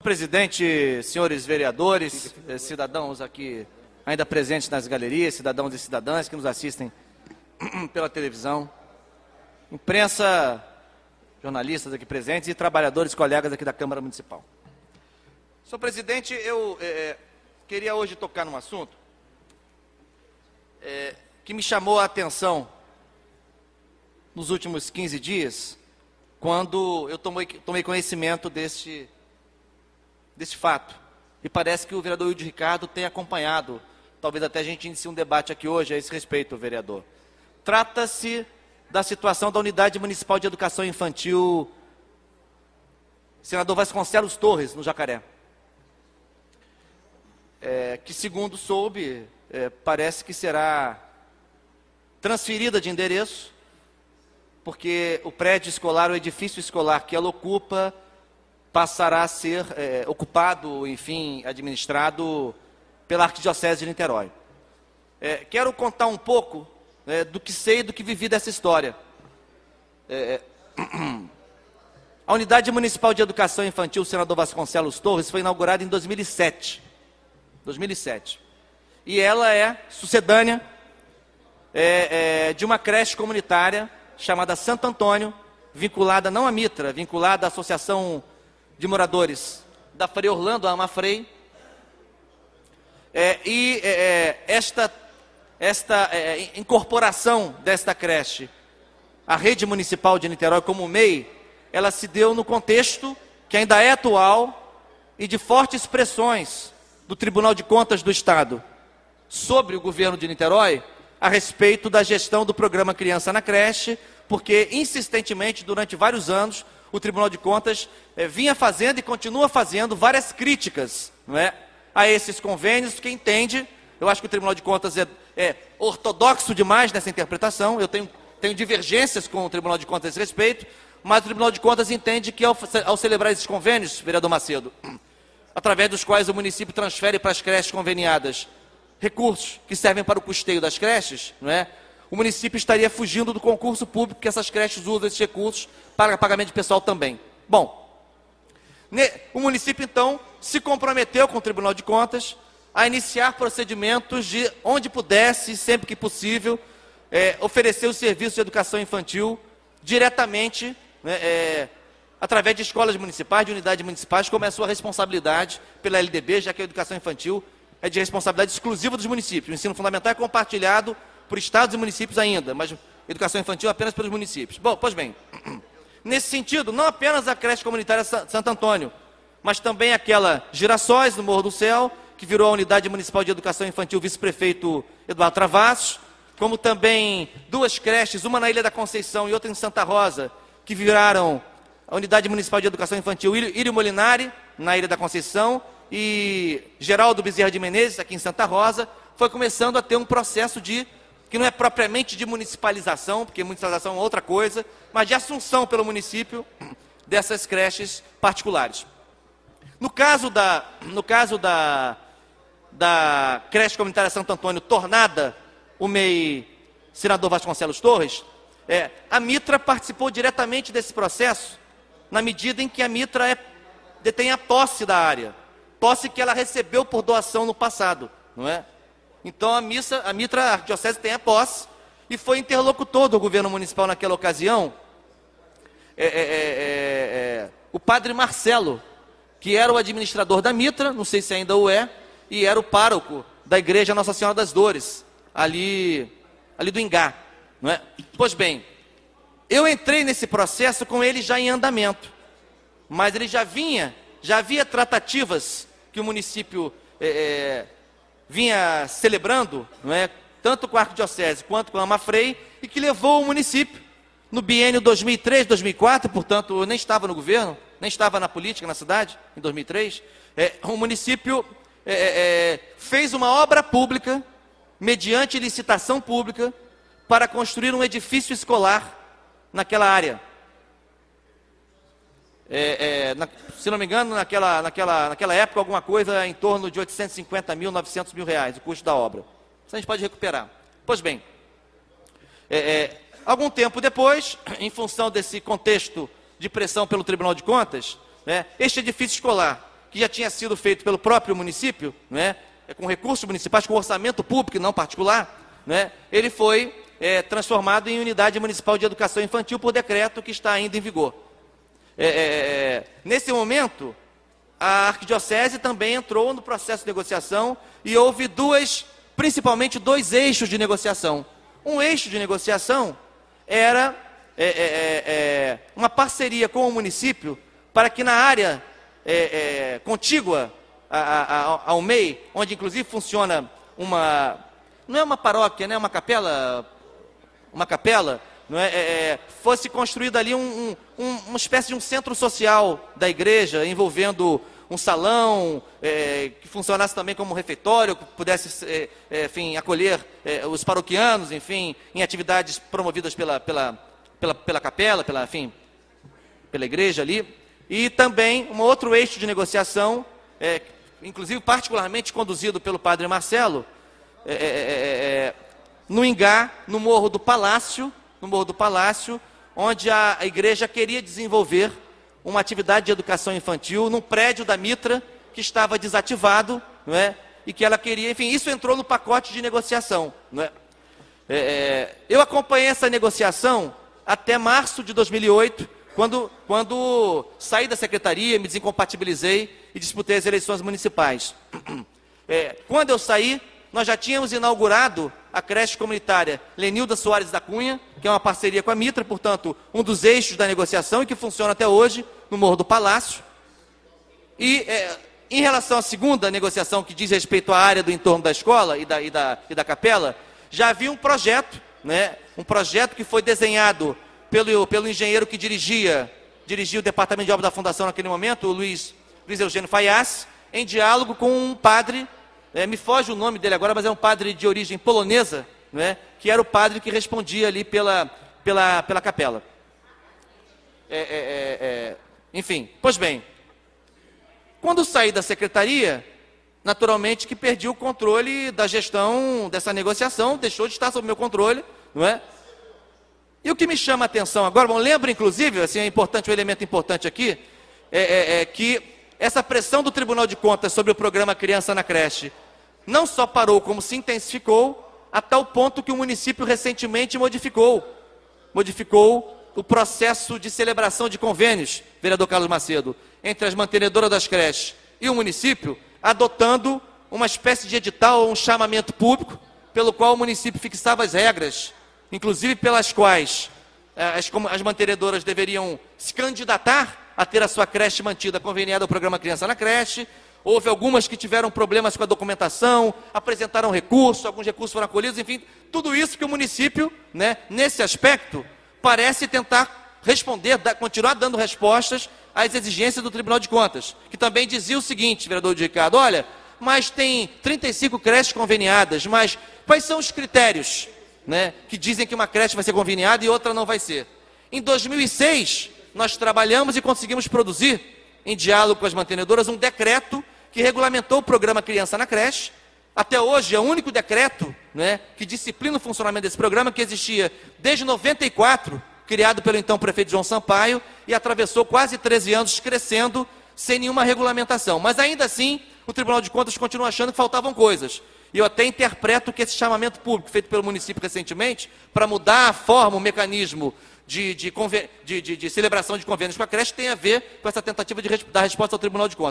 Presidente, senhores vereadores, cidadãos aqui ainda presentes nas galerias, cidadãos e cidadãs que nos assistem pela televisão, imprensa, jornalistas aqui presentes e trabalhadores, colegas aqui da Câmara Municipal. Senhor presidente, eu queria hoje tocar num assunto que me chamou a atenção nos últimos 15 dias, quando eu tomei conhecimento deste fato. E parece que o vereador Wilde Ricardo tem acompanhado. Talvez até a gente inicie um debate aqui hoje a esse respeito, vereador. Trata-se da situação da Unidade Municipal de Educação Infantil Senador Vasconcelos Torres, no Jacaré. Que, segundo soube, parece que será transferida de endereço, porque o prédio escolar, o edifício escolar que ela ocupa, passará a ser ocupado, enfim, administrado pela Arquidiocese de Niterói. Quero contar um pouco do que sei e do que vivi dessa história. A Unidade Municipal de Educação Infantil Senador Vasconcelos Torres foi inaugurada em 2007. E ela é sucedânea de uma creche comunitária chamada Santo Antônio, vinculada não à Mitra, vinculada à Associação de Moradores da Frei Orlando, a Amafrei. Esta incorporação desta creche à rede municipal de Niterói como MEI, ela se deu no contexto que ainda é atual e de fortes pressões do Tribunal de Contas do Estado sobre o governo de Niterói a respeito da gestão do programa Criança na Creche, porque insistentemente durante vários anos o Tribunal de Contas vinha fazendo e continua fazendo várias críticas, não é, a esses convênios, que entende, eu acho que o Tribunal de Contas é ortodoxo demais nessa interpretação, eu tenho divergências com o Tribunal de Contas a esse respeito, mas o Tribunal de Contas entende que ao celebrar esses convênios, vereador Macedo, através dos quais o município transfere para as creches conveniadas recursos que servem para o custeio das creches, não é? O município estaria fugindo do concurso público, que essas creches usam esses recursos para pagamento de pessoal também. Bom, o município, então, se comprometeu com o Tribunal de Contas a iniciar procedimentos de onde pudesse, sempre que possível, oferecer o serviço de educação infantil diretamente, através de escolas municipais, de unidades municipais, como é a sua responsabilidade pela LDB, já que a educação infantil é de responsabilidade exclusiva dos municípios. O ensino fundamental é compartilhado por estados e municípios ainda, mas educação infantil apenas pelos municípios. Bom, pois bem, nesse sentido, não apenas a creche comunitária Santo Antônio, mas também aquela Girassóis, no Morro do Céu, que virou a Unidade Municipal de Educação Infantil vice-prefeito Eduardo Travassos, como também duas creches, uma na Ilha da Conceição e outra em Santa Rosa, que viraram a Unidade Municipal de Educação Infantil Írio Molinari, na Ilha da Conceição, e Geraldo Bezerra de Menezes, aqui em Santa Rosa, foi começando a ter um processo que não é propriamente de municipalização, porque municipalização é outra coisa, mas de assunção pelo município dessas creches particulares. No caso da creche comunitária Santo Antônio, tornada o MEI Senador Vasconcelos Torres, a Mitra participou diretamente desse processo, na medida em que a Mitra detém a posse da área, posse que ela recebeu por doação no passado, não é? Então a Mitra, a Arquidiocese, tem a posse e foi interlocutor do governo municipal naquela ocasião, o padre Marcelo, que era o administrador da Mitra, não sei se ainda o é, e era o pároco da igreja Nossa Senhora das Dores, ali do Ingá, não é? Pois bem, eu entrei nesse processo com ele já em andamento, mas ele já havia tratativas que o município vinha celebrando, não é? Tanto com a Arquidiocese quanto com a Amafrei, e que levou o município, no biênio 2003-2004, portanto, eu nem estava no governo, nem estava na política na cidade, em 2003, o município fez uma obra pública, mediante licitação pública, para construir um edifício escolar naquela área. Se não me engano, naquela época, alguma coisa em torno de 850 mil, 900 mil reais, o custo da obra. Isso a gente pode recuperar. Pois bem, algum tempo depois, em função desse contexto de pressão pelo Tribunal de Contas, este edifício escolar, que já tinha sido feito pelo próprio município, né, com recursos municipais, com orçamento público e não particular, né, ele foi transformado em Unidade Municipal de Educação Infantil por decreto que está ainda em vigor. Nesse momento, a Arquidiocese também entrou no processo de negociação e houve principalmente dois eixos de negociação. Um eixo de negociação era uma parceria com o município para que na área contígua ao MEI, onde inclusive funciona não é uma paróquia, né, uma capela, não fosse construído ali uma espécie de um centro social da igreja, envolvendo um salão, que funcionasse também como refeitório, que pudesse, enfim, acolher os paroquianos, enfim, em atividades promovidas pela capela, pela igreja ali. E também um outro eixo de negociação, inclusive particularmente conduzido pelo padre Marcelo, no Ingá, no Morro do Palácio, onde a igreja queria desenvolver uma atividade de educação infantil num prédio da Mitra que estava desativado, não é? E que ela queria, enfim, isso entrou no pacote de negociação, não é? Eu acompanhei essa negociação até março de 2008, quando saí da secretaria, me desincompatibilizei e disputei as eleições municipais. Quando eu saí, nós já tínhamos inaugurado a creche comunitária Lenilda Soares da Cunha, que é uma parceria com a Mitra, portanto, um dos eixos da negociação e que funciona até hoje no Morro do Palácio. E em relação à segunda negociação, que diz respeito à área do entorno da escola e da capela, já havia um projeto, né, um projeto que foi desenhado pelo engenheiro que dirigia o departamento de obras da fundação naquele momento, o Luiz Eugênio Faias, em diálogo com um padre, me foge o nome dele agora, mas é um padre de origem polonesa, né, que era o padre que respondia ali pela capela. Enfim, pois bem, quando saí da secretaria, naturalmente que perdi o controle da gestão dessa negociação, deixou de estar sob meu controle, não é? E o que me chama a atenção agora, bom, lembra inclusive, assim, um elemento importante aqui, que essa pressão do Tribunal de Contas sobre o programa Criança na Creche não só parou, como se intensificou, a tal ponto que o município recentemente modificou o processo de celebração de convênios, vereador Carlos Macedo, entre as mantenedoras das creches e o município, adotando uma espécie de edital, um chamamento público, pelo qual o município fixava as regras, inclusive pelas quais as mantenedoras deveriam se candidatar a ter a sua creche mantida conveniada ao programa Criança na Creche. Houve algumas que tiveram problemas com a documentação, apresentaram recurso, alguns recursos foram acolhidos, enfim, tudo isso que o município, né, nesse aspecto, parece tentar responder, continuar dando respostas às exigências do Tribunal de Contas, que também dizia o seguinte, vereador de Ricardo, olha, mas tem 35 creches conveniadas, mas quais são os critérios, né, que dizem que uma creche vai ser conveniada e outra não vai ser? Em 2006, nós trabalhamos e conseguimos produzir, em diálogo com as mantenedoras, um decreto que regulamentou o programa Criança na Creche. Até hoje é o único decreto, né, que disciplina o funcionamento desse programa, que existia desde 94, criado pelo então prefeito João Sampaio, e atravessou quase 13 anos crescendo sem nenhuma regulamentação. Mas ainda assim, o Tribunal de Contas continua achando que faltavam coisas. E eu até interpreto que esse chamamento público feito pelo município recentemente, para mudar a forma, o mecanismo de celebração de convênios com a creche, tem a ver com essa tentativa de dar resposta ao Tribunal de Contas.